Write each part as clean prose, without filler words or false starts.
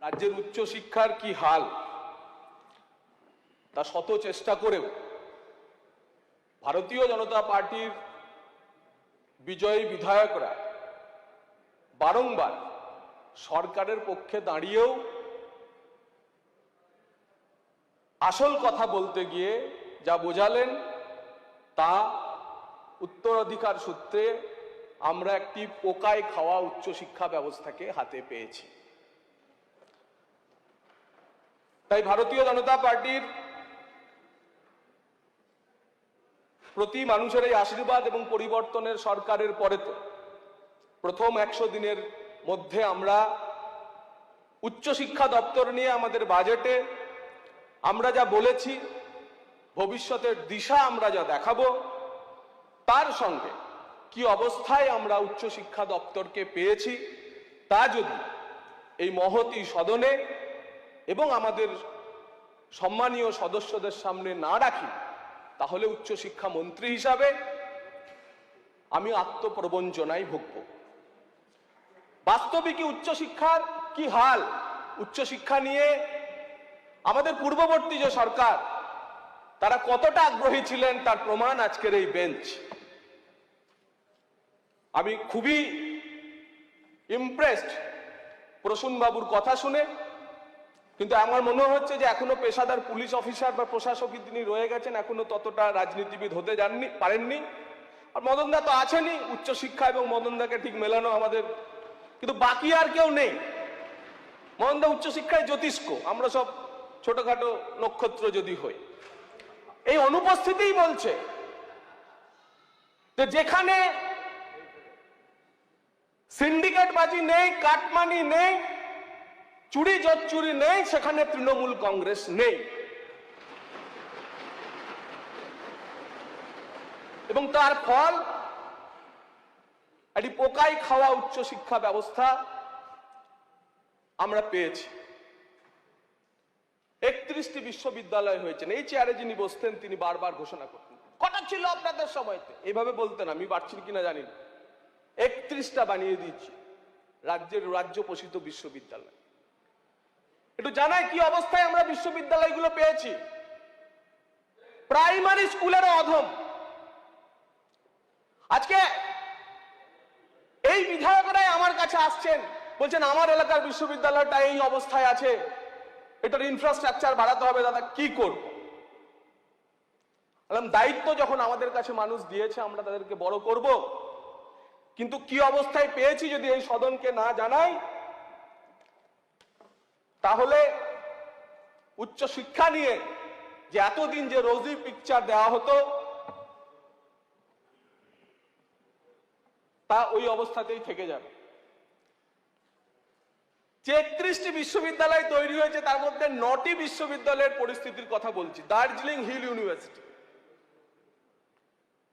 রাজ্যের উচ্চশিক্ষার কি হাল তা শত চেষ্টা করেও ভারতীয় জনতা পার্টির বিজয়ী বিধায়করা বারংবার সরকারের পক্ষে দাঁড়িয়েও আসল কথা বলতে গিয়ে যা বোঝালেন তা উত্তরাধিকার সূত্রে আমরা একটি পোকায় খাওয়া উচ্চশিক্ষা ব্যবস্থাকে হাতে পেয়েছি। তাই ভারতীয় জনতা পার্টির প্রতি মানুষের এই আশীর্বাদ এবং পরিবর্তনের সরকারের পরে তো প্রথম 100 দিনের মধ্যে আমরা উচ্চশিক্ষা দপ্তর নিয়ে আমাদের বাজেটে আমরা যা বলেছি, ভবিষ্যতের দিশা আমরা যা দেখাবো, তার সঙ্গে কি অবস্থায় আমরা উচ্চশিক্ষা দপ্তরকে পেয়েছি তা যদি এই মহতী সদনে এবং আমাদের সম্মানীয় সদস্যদের সামনে না রাখি, তাহলে উচ্চশিক্ষা মন্ত্রী হিসাবে আমি আত্মপ্রবঞ্চনায় ভুগব। বাস্তবিকই উচ্চশিক্ষার কি হাল, উচ্চশিক্ষা নিয়ে আমাদের পূর্ববর্তী যে সরকার তারা কতটা আগ্রহী ছিলেন তার প্রমাণ আজকের এই বেঞ্চ। আমি খুবই ইমপ্রেসড প্রসূন বাবুর কথা শুনে, কিন্তু আমার মনে হচ্ছে যে এখনো পেশাদার পুলিশ অফিসার বা প্রশাসকই তিনি রয়ে গেছেন, এখনো ততটা রাজনীতিবিদ হতে পারেননি। আর মদনদা তো আছেনই, উচ্চশিক্ষা এবং মদনদাকে ঠিক মেলানো আমাদের, কিন্তু বাকি আর কেউ নেই। মদনদা উচ্চশিক্ষায় জ্যোতিষ্ক, আমরা সব ছোটখাটো নক্ষত্র যদি হই। এই অনুপস্থিতিই বলছে যে যেখানে সিন্ডিকেটবাজি নেই, কাটমানি নেই, চুরি জচ্চুরি নেই, সেখানে তৃণমূল কংগ্রেস নেই। এবং তার ফল একটি পোকায় খাওয়া উচ্চশিক্ষা ব্যবস্থা আমরা পেয়েছি। 31টি বিশ্ববিদ্যালয় হয়েছেন। এই চেয়ারে যিনি বসতেন তিনি বারবার ঘোষণা করতেন, কটা ছিল আপনাদের সময়তে, এইভাবে বলতেন, আমি পারছি কিনা জানি না। 31টা বানিয়ে দিয়েছি রাজ্যের রাজ্য পোষিত বিশ্ববিদ্যালয়। একটু জানাই কি অবস্থায় আমরা বিশ্ববিদ্যালয়গুলো পেয়েছি। প্রাইমারি স্কুলের অধম। আজকে এই বিধায়করাই আমার কাছে আসছেন, বলছেন আমার এলাকার বিশ্ববিদ্যালয়টা এই অবস্থায় আছে, এটার ইনফ্রাস্ট্রাকচার বাড়াতে হবে, দাদা কি করব? দায়িত্ব যখন আমাদের কাছে মানুষ দিয়েছে আমরা তাদেরকে বড় করব, কিন্তু কি অবস্থায় পেয়েছি যদি এই সদনকে না জানাই, তাহলে উচ্চশিক্ষা নিয়ে যে এতদিন যে রোজি পিকচার দেওয়া হতো তা ওই অবস্থাতেই থেকে যাবে। যে 31টি বিশ্ববিদ্যালয় তৈরি হয়েছে তার মধ্যে 9টি বিশ্ববিদ্যালয়ের পরিস্থিতির কথা বলছি। দার্জিলিং হিল ইউনিভার্সিটি,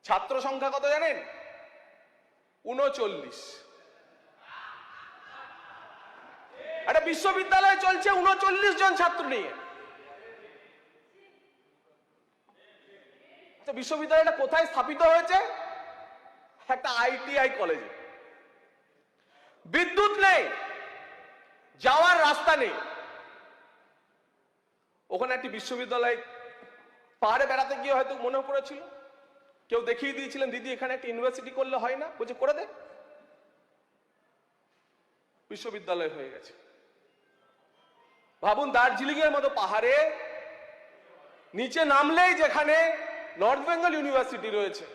ছাত্র সংখ্যা কত জানেন? 39। একটা বিশ্ববিদ্যালয় চলছে 39 জন ছাত্র নিয়ে। বিশ্ববিদ্যালয়টা কোথায় স্থাপিত হয়েছে? একটা ITI কলেজে। বিদ্যুৎ নেই, যাওয়ার রাস্তা নেই। ওখানে একটি বিশ্ববিদ্যালয় পাহাড়ে বেড়াতে গিয়ে হয়তো মনে পড়েছিল, কেউ দেখিয়ে দিয়েছিলেন, দিদি এখানে একটা ইউনিভার্সিটি করলে হয় না? বলছে করে দে, বিশ্ববিদ্যালয় হয়ে গেছে। ভাবুন, দার্জিলিং এর মতো পাহাড়ে নিচে নামলেই যেখানে নর্থ বেঙ্গল ইউনিভার্সিটি রয়েছে,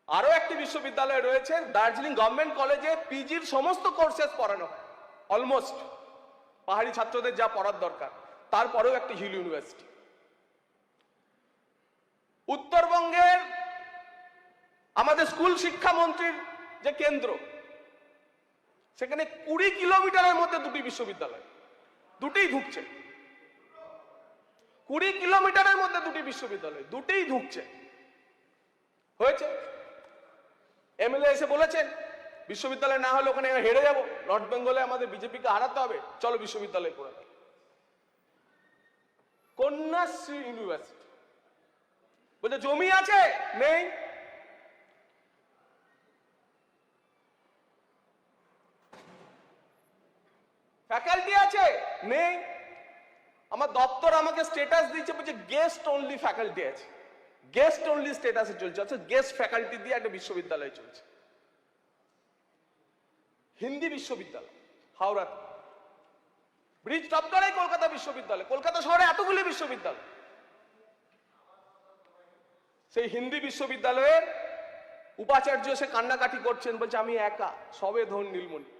আরো একটি বিশ্ববিদ্যালয় রয়েছে, দার্জিলিং গভর্নমেন্ট কলেজে পিজির সমস্ত কোর্সেস পড়ানো হয় অলমোস্ট, পাহাড়ি ছাত্রদের যা পড়ার দরকার, তারপরেও একটি হিল ইউনিভার্সিটি। উত্তরবঙ্গের আমাদের স্কুল শিক্ষামন্ত্রীর যে কেন্দ্র, সেখানে 20 কিলোমিটারের মধ্যে 2টি বিশ্ববিদ্যালয়, দুটিই ঢুকছে। 20 কিলোমিটারের মধ্যে 2টি বিশ্ববিদ্যালয়, দুটিই ঢুকছে। হয়েছে, MLA এসে বলেছেন বিশ্ববিদ্যালয় না হলে ওখানে হেরে যাব, নর্থ বেঙ্গলে আমাদের বিজেপিকে হারাতে হবে, চলো বিশ্ববিদ্যালয় করে দাও। কন্যাশ্রী ইউনিভার্সিটি বলছে জমি আছে, নেই। ফ্যাকাল্টি আছে নেই। আমার দপ্তর আমাকে স্ট্যাটাস দিচ্ছে, বলছে গেস্ট অনলি ফ্যাকাল্টি আছে, গেস্ট অনলি স্ট্যাটাসে চলছে, অর্থাৎ গেস্ট ফ্যাকাল্টি দিয়ে একটা বিশ্ববিদ্যালয় চলছে। হিন্দি বিশ্ববিদ্যালয় হাওড়া, ব্রিজ দপ্তরে কলকাতা বিশ্ববিদ্যালয়, কলকাতা শহরে এতগুলি বিশ্ববিদ্যালয়। সেই হিন্দি বিশ্ববিদ্যালয়ের উপাচার্য এসে কান্নাকাটি করছেন, বলছে আমি একা, সবে ধন নীলমণি,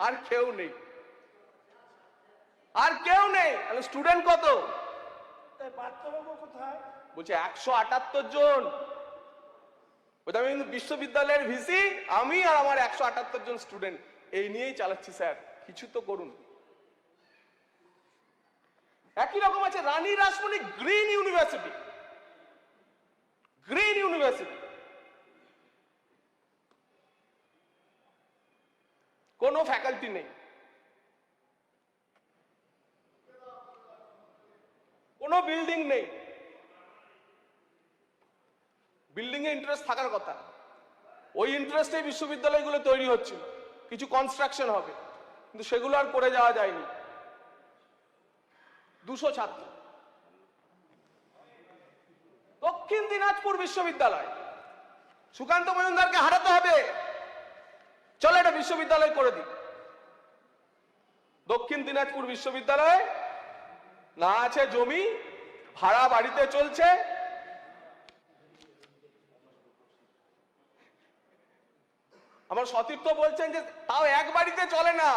আর কেউ নেই, আর কেউ নেই। স্টুডেন্ট কত? বলছে 178 জন। বলছে আমি কিন্তু বিশ্ববিদ্যালয়ের ভিসি, আমি আর আমার 178 জন স্টুডেন্ট, এই নিয়েই চালাচ্ছি স্যার, কিছু তো করুন। একই রকম আছে Rani Rashmoni green university, green university, কোনো ফ্যাকাল্টি নেই, কোনো বিল্ডিং নেই। বিল্ডিং এ ইন্টারেস্ট থাকার কথা, ওই ইন্টারেস্টে বিশ্ববিদ্যালয়গুলো তৈরি হচ্ছিল, কিছু কনস্ট্রাকশন হবে, কিন্তু সেগুলো আর করে যাওয়া যায়নি। 200 ছাত্র। দক্ষিণ দিনাজপুর বিশ্ববিদ্যালয়, সুকান্ত মজুমদারকে হারাতে হবে, চলো এটা বিশ্ববিদ্যালয় করে দিই। দক্ষিণ দিনাজপুর বিশ্ববিদ্যালয়ে না আছে জমি, ভাড়া বাড়িতে চলছে। আমার সতীর্থ বলছেন যে তাও এক বাড়িতে চলে না,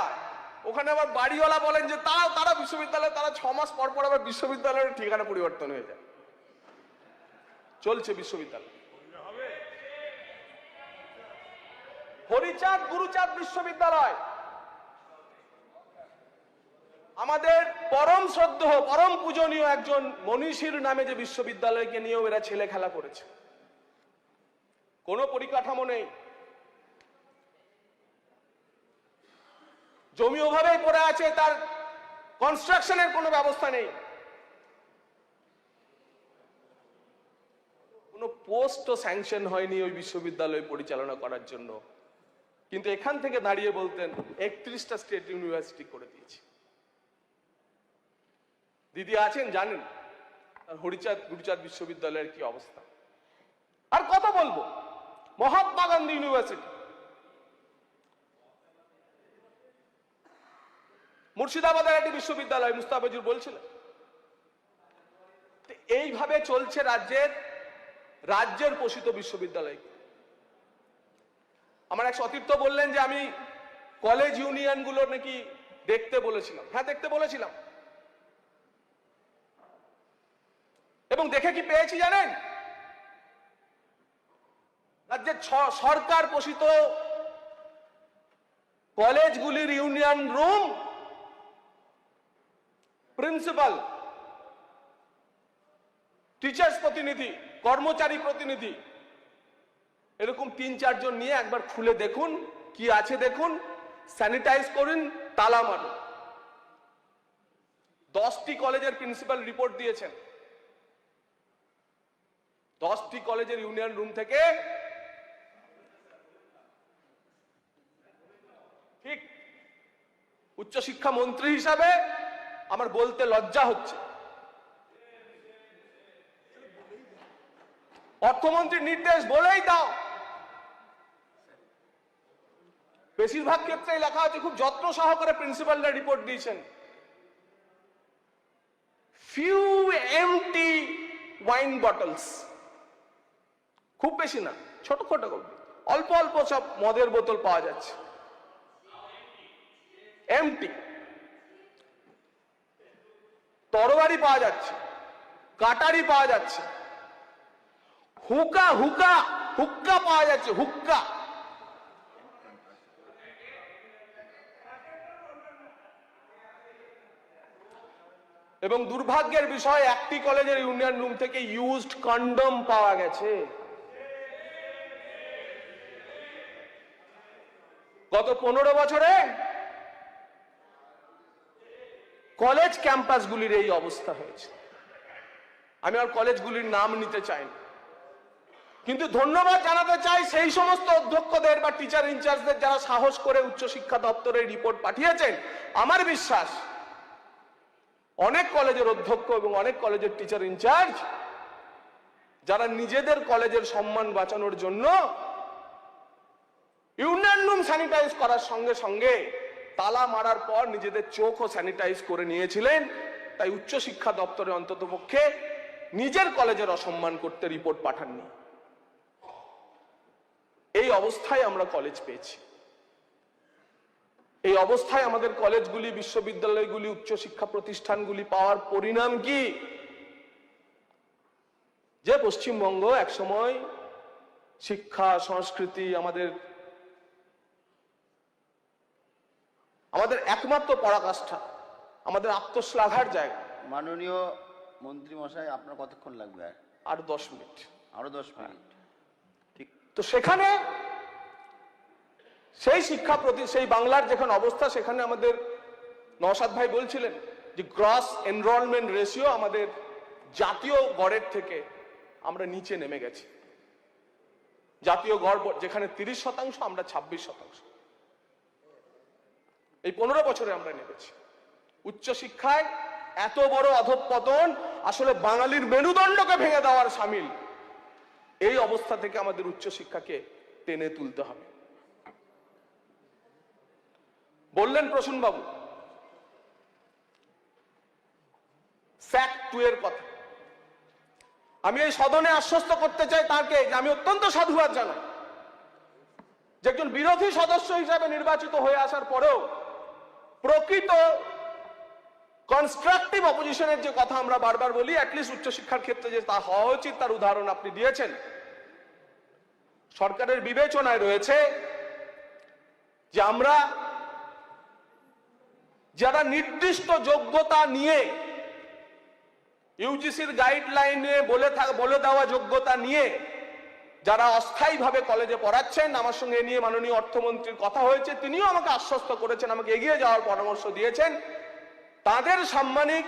ওখানে আবার বাড়িওয়ালা বলেন যে তাও তারা বিশ্ববিদ্যালয়, তারা 6 মাস পর পর আবার বিশ্ববিদ্যালয়ের ঠিকানা পরিবর্তন হয়ে যায়। চলছে বিশ্ববিদ্যালয়। হরিচাঁদ গুরুচাঁদ বিশ্ববিদ্যালয়, আমাদের পরম শ্রদ্ধেয় পরম পূজনীয় একজন মনীষীর নামে যে বিশ্ববিদ্যালয়কে নিয়েও এরা ছেলে খেলা করেছে। কোনো পরিকাঠামো নেই, জমি ওভাবেই পড়ে আছে, তার কনস্ট্রাকশনের কোনো ব্যবস্থা নেই, কোনো পোস্টও স্যাংশন হয়নি ওই বিশ্ববিদ্যালয় পরিচালনা করার জন্য। কিন্তু এখান থেকে দাঁড়িয়ে বলতেন 31টা স্টেট ইউনিভার্সিটি করে দিয়েছে। দিদি আছেন জানেন হরিচাঁদ গুরুচাঁদ বিশ্ববিদ্যালয়ের কি অবস্থা। আর কত বলবো, মহাত্মা গান্ধী ইউনিভার্সিটি, মুর্শিদাবাদের একটি বিশ্ববিদ্যালয়, মুস্তাফিজুর বলছিলেন। এইভাবে চলছে রাজ্যের পোষিত বিশ্ববিদ্যালয়। আমার এক সতীর্থ বললেন যে আমি কলেজ ইউনিয়ন গুলো নাকি দেখতে বলেছিলাম। হ্যাঁ, দেখতে বলেছিলাম, এবং দেখে কি পেয়েছি জানেন? রাজ্যের সরকার পোষিত কলেজগুলির ইউনিয়ন রুম, প্রিন্সিপাল, টিচার্স প্রতিনিধি, কর্মচারী প্রতিনিধি, এরকম 3-4 জন নিয়ে একবার খুলে দেখুন কি আছে, দেখুন, স্যানিটাইজ করুন, তালা মারুন। 10টি কলেজের প্রিন্সিপাল রিপোর্ট দিয়েছেন। 10টি কলেজের ইউনিয়ন রুম থেকে ঠিক উচ্চশিক্ষা মন্ত্রী হিসাবে আমার বলতে লজ্জা হচ্ছে। অর্থমন্ত্রীর নির্দেশ বলেই দাও, বেশিরভাগ ক্ষেত্রেই লেখা আছে, খুব যত্ন সহকারে প্রিন্সিপালরা রিপোর্ট দিয়েছেন, ফিউ এমটি ওয়াইন বটলস, খুব বেশি না, ছোট ছোট অল্প অল্প সব মদের বোতল পাওয়া যাচ্ছে, এমটি। তরবারি পাওয়া যাচ্ছে, কাটারি পাওয়া যাচ্ছে, হুক্কা হুক্কা হুক্কা পাওয়া যাচ্ছে, হুক্কা। এবং দুর্ভাগ্যের বিষয়, একটি কলেজের ইউনিয়ন রুম থেকে ইউজড কন্ডম পাওয়া গেছে। গত 15 বছরে কলেজ ক্যাম্পাসগুলির এই অবস্থা হয়েছে। আমি আর কলেজগুলির নাম নিতে চাই না, কিন্তু ধন্যবাদ জানাতে চাই সেই সমস্ত অধ্যক্ষদের বা টিচার ইনচার্জদের যারা সাহস করে উচ্চশিক্ষা দপ্তরে রিপোর্ট পাঠিয়েছেন। আমার বিশ্বাস অনেক কলেজের অধ্যক্ষ এবং অনেক কলেজের টিচার ইনচার্জ যারা নিজেদের কলেজের সম্মান বাঁচানোর জন্য ইউনিয়ন রুম স্যানিটাইজ করার সঙ্গে সঙ্গে তালা মারার পর নিজেদের চোখও স্যানিটাইজ করে নিয়েছিলেন, তাই উচ্চশিক্ষা দপ্তরে অন্ততপক্ষে নিজের কলেজের অসম্মান করতে রিপোর্ট পাঠাননি। এই অবস্থায় আমরা কলেজ পেয়েছি। এই অবস্থায় আমাদের কলেজগুলি, বিশ্ববিদ্যালয়গুলি, উচ্চশিক্ষা প্রতিষ্ঠানগুলি পাওয়ার পরিণাম কি? যে পশ্চিমবঙ্গ একসময় শিক্ষা, সংস্কৃতি, আমাদের একমাত্র পরাকাষ্ঠা, আমাদের আত্মশ্লাঘার জায়গা। মাননীয় মন্ত্রী মশাই, আপনার কতক্ষণ লাগবে? আর 10 মিনিট। আরো 10 মিনিট। ঠিক। তো সেখানে সেই বাংলার যেখানে অবস্থা, সেখানে আমাদের নওশাদ ভাই বলছিলেন যে গ্রস এনরোলমেন্ট রেশিও আমাদের জাতীয় গড়ের থেকে আমরা নিচে নেমে গেছি। জাতীয় গড় যেখানে 30%, আমরা 26%। এই 15 বছরে আমরা নেমেছি। উচ্চশিক্ষায় এত বড় অধঃপতন আসলে বাঙালির মেরুদণ্ডকে ভেঙে দেওয়ার শামিল। এই অবস্থা থেকে আমাদের উচ্চশিক্ষাকে টেনে তুলতে হবে। বললেন প্রসূনবাবু ফ্যাক্ট 2 এর কথা। আমি এই সদনে আশ্বস্ত করতে চাই তাকে যে আমি অত্যন্ত সাধুবাদ জানাই যে একজন বিরোধী সদস্য হিসাবে নির্বাচিত হয়ে আসার পরেও প্রকৃত কনস্ট্রাকটিভ অপোজিশনের যে কথা আমরা বারবার বলি, অ্যাটলিস্ট উচ্চশিক্ষার ক্ষেত্রে যে তা হওয়া উচিত তার উদাহরণ আপনি দিয়েছেন। সরকারের বিবেচনায় রয়েছে যে আমরা যারা নির্দিষ্ট যোগ্যতা নিয়ে ইউজিসির গাইডলাইনে বলে দেওয়া যোগ্যতা নিয়ে যারা অস্থায়ীভাবে কলেজে পড়াচ্ছেন, আমার সঙ্গে নিয়ে মাননীয় অর্থমন্ত্রীর কথা হয়েছে, তিনিও আমাকে আশ্বস্ত করেছেন, আমাকে এগিয়ে যাওয়ার পরামর্শ দিয়েছেন। তাদের সাম্মানিক,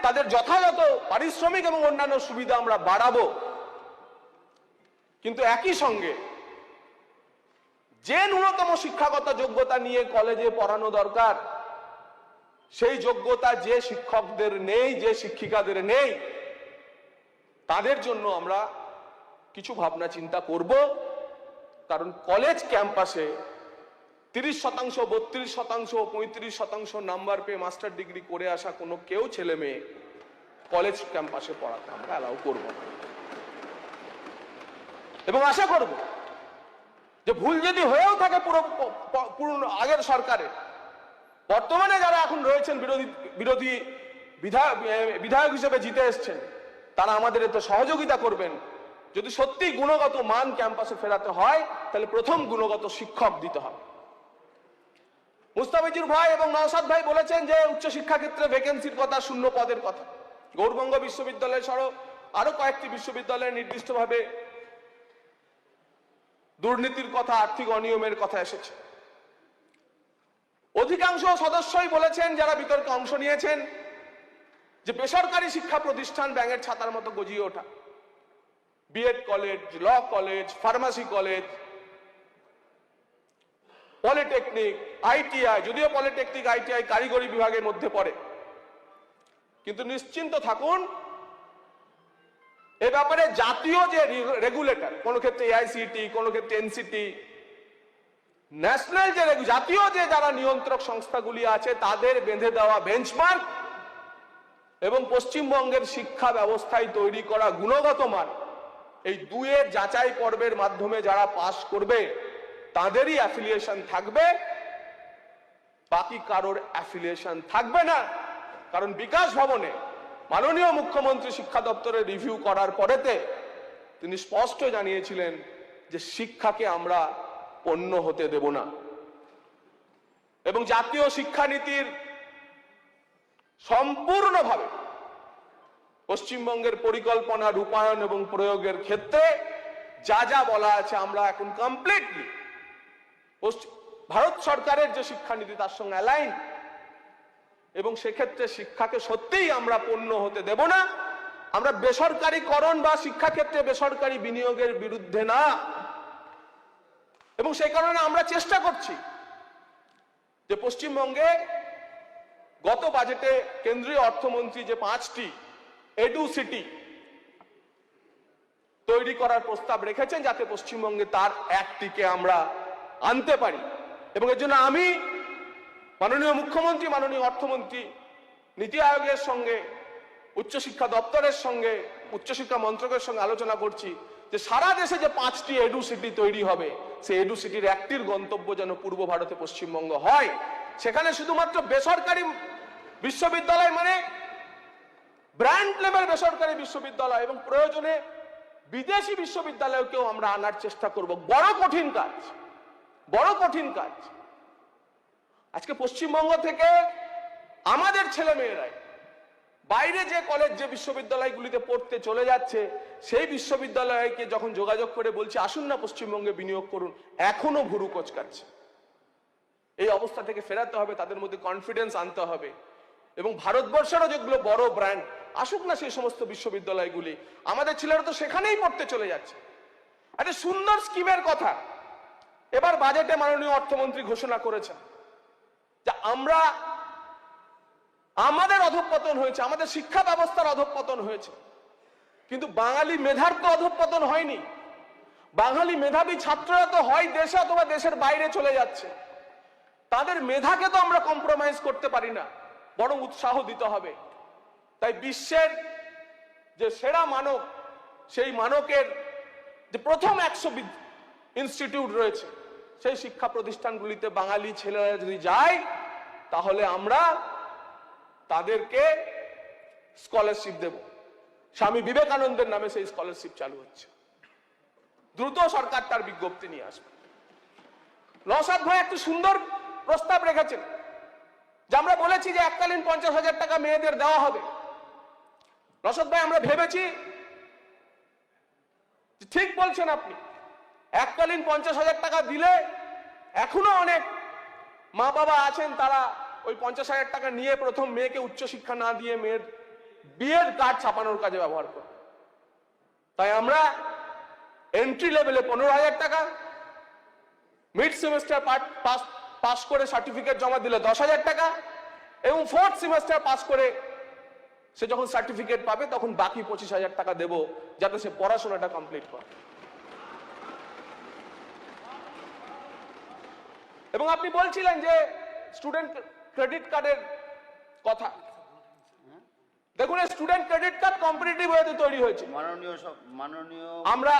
তাদের যথাযথ পারিশ্রমিক এবং অন্যান্য সুবিধা আমরা বাড়াবো। কিন্তু একই সঙ্গে যে ন্যূনতম শিক্ষাগত যোগ্যতা নিয়ে কলেজে পড়ানো দরকার, সেই যোগ্যতা যে শিক্ষকদের নেই, যে শিক্ষিকাদের নেই, তাদের জন্য আমরা কিছু ভাবনা চিন্তা করব। কারণ কলেজ ক্যাম্পাসে 30%, 32%, 35% নাম্বার পেয়ে মাস্টার ডিগ্রি করে আসা কোনো কেউ ছেলে মেয়ে কলেজ ক্যাম্পাসে পড়াতে আমরা অ্যালাউ করব না। এবং আশা করব যে ভুল যদি হয়েও থাকে পুরো আগের সরকারে, বর্তমানে যারা এখন রয়েছেন বিরোধী বিধায়ক হিসেবে জিতে এসছেন, তারা আমাদের এতে সহযোগিতা করবেন। যদি সত্যি গুণগত মান ক্যাম্পাসে ফেরাতে হয়, তাহলে প্রথম গুণগত শিক্ষক দিতে হবে। মুস্তাফিজুর ভাই এবং নওশাদ ভাই বলেছেন যে উচ্চশিক্ষা ক্ষেত্রে ভ্যাকেন্সির কথা, শূন্য পদের কথা। গৌরবঙ্গ বিশ্ববিদ্যালয় সহ আরো কয়েকটি বিশ্ববিদ্যালয়ে নির্দিষ্টভাবে দুর্নীতির কথা, আর্থিক অনিয়মের কথা এসেছে। অধিকাংশ সদস্যই বলেছেন, যারা বিতর্কে অংশ নিয়েছেন, যে বেসরকারি শিক্ষা প্রতিষ্ঠান ব্যাঙের ছাতার মতো গজিয়ে ওঠা। BEd college, law college, pharmacy college, polytechnic, ITI, যদিও পলিটেকনিক আইটিআই কারিগরি বিভাগের মধ্যে পড়ে, কিন্তু নিশ্চিন্ত থাকুন এ ব্যাপারে জাতীয় যে রেগুলেটর, কোন ক্ষেত্রে এআইসিটি, কোন ক্ষেত্রে এনসিটি, ন্যাশনাল যে জাতীয় যে যারা নিয়ন্ত্রক সংস্থাগুলি আছে, তাদের বেঁধে দেওয়া বেঞ্চমার্ক এবং পশ্চিমবঙ্গের শিক্ষা ব্যবস্থায় তৈরি করা গুণগত মান, এই দুয়ের যাচাই পর্বের মাধ্যমে যারা পাস করবে তাদেরই অ্যাফিলিয়েশন থাকবে, বাকি কারোর অ্যাফিলিয়েশন থাকবে না। কারণ বিকাশ ভবনে মাননীয় মুখ্যমন্ত্রী শিক্ষা দপ্তরে রিভিউ করার পরেতে তিনি স্পষ্ট জানিয়েছিলেন যে শিক্ষাকে আমরা পণ্য হতে দেব না। এবং জাতীয় শিক্ষানীতির সম্পূর্ণভাবে পশ্চিমবঙ্গের পরিকল্পনা, রূপায়ণ এবং প্রয়োগের ক্ষেত্রে যা যা বলা আছে, আমরা এখন কমপ্লিটলি ভারত সরকারের যে শিক্ষানীতি তার সঙ্গে অ্যালাইন। এবং সেক্ষেত্রে শিক্ষাকে সত্যিই আমরা পণ্য হতে দেব না। আমরা বেসরকারীকরণ বা শিক্ষাক্ষেত্রে বেসরকারি বিনিয়োগের বিরুদ্ধে না, এবং সেই কারণে আমরা চেষ্টা করছি যে পশ্চিমবঙ্গে গত বাজেটে কেন্দ্রীয় অর্থমন্ত্রী যে 5টি এডু সিটি তৈরি করার প্রস্তাব রেখেছেন, যাতে পশ্চিমবঙ্গে তার একটিকে আমরা আনতে পারি। এবং এর জন্য আমি মাননীয় মুখ্যমন্ত্রী, মাননীয় অর্থমন্ত্রী, নীতি আয়োগের সঙ্গে, উচ্চশিক্ষা দপ্তরের সঙ্গে, উচ্চশিক্ষা মন্ত্রকের সঙ্গে আলোচনা করছি যে সারা দেশে যে 5টি এডু সিটি তৈরি হবে, সেই এডু সিটির একটির গন্তব্য যেন পূর্ব ভারতে পশ্চিমবঙ্গ হয়। সেখানে শুধুমাত্র বেসরকারি বিশ্ববিদ্যালয় মানে ব্র্যান্ড লেভেল বেসরকারি বিশ্ববিদ্যালয় এবং প্রয়োজনে বিদেশি বিশ্ববিদ্যালয়কেও আমরা আনার চেষ্টা করব। বড় কঠিন কাজ, বড় কঠিন কাজ। আজকে পশ্চিমবঙ্গ থেকে আমাদের ছেলে মেয়েরাই বাইরে যে কলেজ, যে বিশ্ববিদ্যালয়গুলিতে পড়তে চলে যাচ্ছে, সেই বিশ্ববিদ্যালয়কে যখন যোগাযোগ করে বলছি আসুন না পশ্চিমবঙ্গে বিনিয়োগ করুন, এখনো ভুরু কোচকাচ্ছে। এই অবস্থা থেকে ফেরাতে হবে, তাদের মধ্যে কনফিডেন্স আনতে হবে, এবং ভারতবর্ষেরও যেগুলো বড় ব্র্যান্ড আসুক না সেই সমস্ত বিশ্ববিদ্যালয়গুলি। আমাদের ছেলেরা তো সেখানেই পড়তে চলে যাচ্ছে। একটা সুন্দর স্কিমের কথা এবার বাজেটে মাননীয় অর্থমন্ত্রী ঘোষণা করেছেন যে আমাদের অধঃপতন হয়েছে, আমাদের শিক্ষা ব্যবস্থার অধঃপতন হয়েছে, কিন্তু বাঙালি মেধার তো অধঃপতন হয়নি। বাঙালি মেধাবী ছাত্ররা তো হয় দেশে অথবা দেশের বাইরে চলে যাচ্ছে। তাদের মেধাকে তো আমরা কম্প্রোমাইজ করতে পারি না, বরং উৎসাহ দিতে হবে। তাই বিশ্বের যে সেরা মানক, সেই মানকের যে প্রথম 100 ইনস্টিটিউট রয়েছে, সেই শিক্ষা প্রতিষ্ঠানগুলিতে বাঙালি ছেলেরা যদি যায়, তাহলে আমরা তাদেরকে স্কলারশিপ দেব। স্বামী বিবেকানন্দের নামে সেই স্কলারশিপ চালু হচ্ছে। দ্রুত সরকার তার বিজ্ঞপ্তি নিয়ে আসবে। নওশাদ ভাই একটু সুন্দর প্রস্তাব রেখেছেন যে আমরা বলেছি যে এককালীন 50,000 টাকা মেয়েদের দেওয়া হবে। নওশাদ ভাই, আমরা ভেবেছি, ঠিক বলছেন আপনি, এককালীন 50,000 টাকা দিলে এখনো অনেক মা বাবা আছেন, তারা ওই 50,000 টাকা নিয়ে প্রথম মেয়েকে উচ্চশিক্ষা না দিয়ে মেয়ের বিয়ের কার্ড ছাপানোর কাজে ব্যবহার করে। তাই আমরা এন্ট্রি লেভেলে 15,000 টাকা, মিড সেমিস্টার পাস করে সার্টিফিকেট জমা দিলে 10,000 টাকা, এবং 4th সেমিস্টার পাস করে সে যখন সার্টিফিকেট পাবে তখন বাকি 25,000 টাকা দেব, যাতে সে পড়াশোনাটা কমপ্লিট করে। এবং আপনি বলছিলেন যে স্টুডেন্ট ক্রেডিট কার্ডের কথা। দেখুন, স্টুডেন্ট ক্রেডিট কার্ড কম্পিটিটিভ ওয়েতে তৈরি হয়েছে। আমরা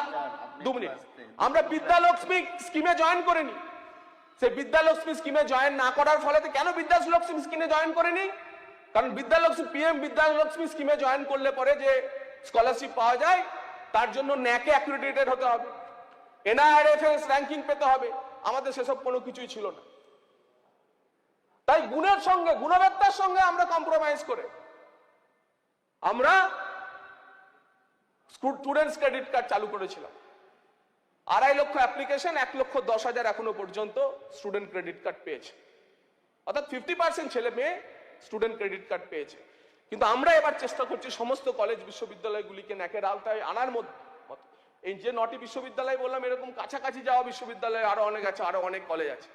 2 মিনিট, আমরা বিদ্যালক্ষ্মী স্কিমে জয়েন করিনি। সেই বিদ্যালক্ষ্মী স্কিমে জয়েন না করার ফলে কেন বিদ্যালক্ষ্মী স্কিমে জয়েন করেনি? কারণ বিদ্যালক্ষ্মী পিএম বিদ্যালক্ষ্মী স্কিমে জয়েন করলে পরে যে স্কলারশিপ পাওয়া যায়, তার জন্য ন্যাকে অ্যাক্রিডিটেড হতে হবে, এনআইআরএফএস র্যাঙ্কিং পেতে হবে। আমাদের সেসব কোনো কিছুই ছিল না। তাই গুণের সঙ্গে, গুণবত্তার সঙ্গে আমরা কম্প্রোমাইজ করে আমরা স্টুডেন্টস ক্রেডিট কার্ড চালু করেছিলাম। 2.5 লক্ষ অ্যাপ্লিকেশন, 1,10,000 এখনো পর্যন্ত স্টুডেন্ট ক্রেডিট কার্ড পেয়েছে। অর্থাৎ 50% ছেলে মেয়ে স্টুডেন্ট ক্রেডিট কার্ড পেয়েছে। কিন্তু আমরা এবার চেষ্টা করছি সমস্ত কলেজ বিশ্ববিদ্যালয়গুলিকে ন্যাকের আওতায় আনার মধ্যে। এই যে 9টি বিশ্ববিদ্যালয় বললাম, এরকম কাছাকাছি যাওয়া বিশ্ববিদ্যালয় আরো অনেক আছে, আরো অনেক কলেজ আছে,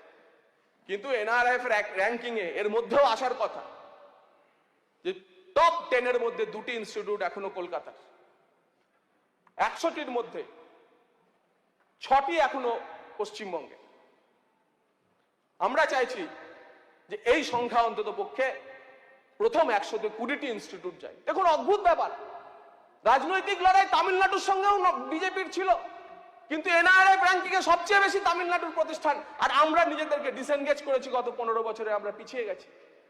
কিন্তু এনআরএফ র্যাঙ্কিং এ এর মধ্যেও আসার কথা। যে টপ 10 এর মধ্যে 2টি ইনস্টিটিউট এখনো কলকাতার, 100টির মধ্যে 6টি এখনো পশ্চিমবঙ্গে। আমরা চাইছি যে এই সংখ্যা অন্তত পক্ষে প্রথম 100তে 20টি ইনস্টিটিউট যায়। দেখুন, অদ্ভুত ব্যাপার, রাজনৈতিক লড়াই তামিলনাড়ুর সঙ্গেও বিজেপির ছিল, কিন্তু এনআরএফ র্যাঙ্কিং এ সবচেয়ে বেশি তামিলনাড়ুর প্রতিষ্ঠান, আর আমরা নিজেদেরকে ডিসএনগেজ করেছি। গত 15 বছরে আমরা পিছিয়ে গেছি,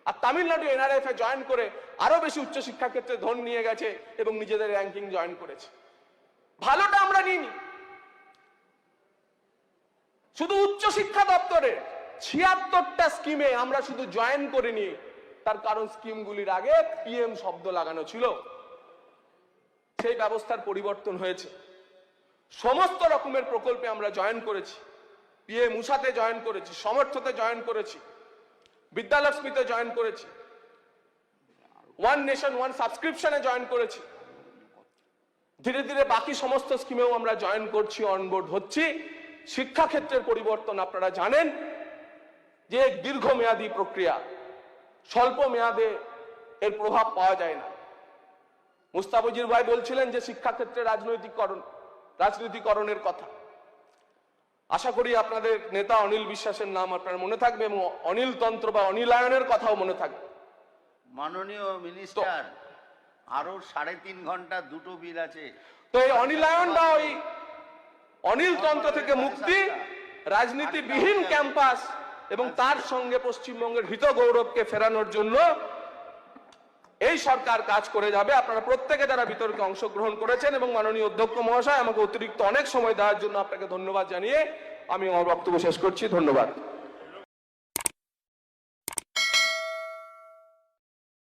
আর তামিলনাড়ু এনআরএফ এ জয়েন করে আরো বেশি উচ্চশিক্ষা ক্ষেত্রে ধন নিয়ে গেছে এবং নিজেদের র্যাঙ্কিং জয়েন করেছে। ভালোটা আমরা নিইনি। শুধু উচ্চশিক্ষা দপ্তরের 76টা স্কিমে আমরা শুধু জয়েন করিনি, তার কারণ স্কিমগুলির আগে পিএম শব্দ লাগানো ছিল। সেই ব্যবস্থার পরিবর্তন হয়েছে। সমস্ত রকমের প্রকল্পে আমরা জয়েন করেছি। পিএম উষাতে জয়েন করেছি, সমর্থতে জয়েন করেছি, বিদ্যালক্ষ্মীতে জয়েন করেছি, ওয়ান নেশন ওয়ান সাবস্ক্রিপশনে জয়েন করেছি। ধীরে ধীরে বাকি সমস্ত স্কিমেও আমরা জয়েন করছি, অনবোর্ড হচ্ছি। শিক্ষাক্ষেত্রের পরিবর্তন আপনারা জানেন যে দীর্ঘমেয়াদী প্রক্রিয়া, স্বল্প মেয়াদে এর প্রভাব পাওয়া যায় না। মুস্তাফিজুর ভাই বলছিলেন যে শিক্ষাক্ষেত্রে রাজনীতিকরণের কথা। আশা করি আপনাদের নেতা অনিল বিশ্বাসের নাম আপনার মনে থাকবে এবং অনিল তন্ত্র বা অনিলায়নের কথাও মনে থাকবে। মাননীয় মিনিস্টার, আরো 3.5 ঘন্টা দুটো বিল আছে। তো এই অনিলায়ন বা ওই অনিল তন্ত্র থেকে মুক্তি, রাজনীতিবিহীন ক্যাম্পাস এবং তার সঙ্গে পশ্চিমবঙ্গের হিত গৌরবকে ফেরানোর জন্য এই সরকার কাজ করে যাবে। আপনারা প্রত্যেকে যারা বিতর্কে অংশগ্রহণ করেছেন এবং মাননীয় অধ্যক্ষ মহাশয় আমাকে অতিরিক্ত অনেক সময় দেওয়ার জন্য আপনাকে ধন্যবাদ জানিয়ে আমি আমার বক্তব্য শেষ করছি। ধন্যবাদ।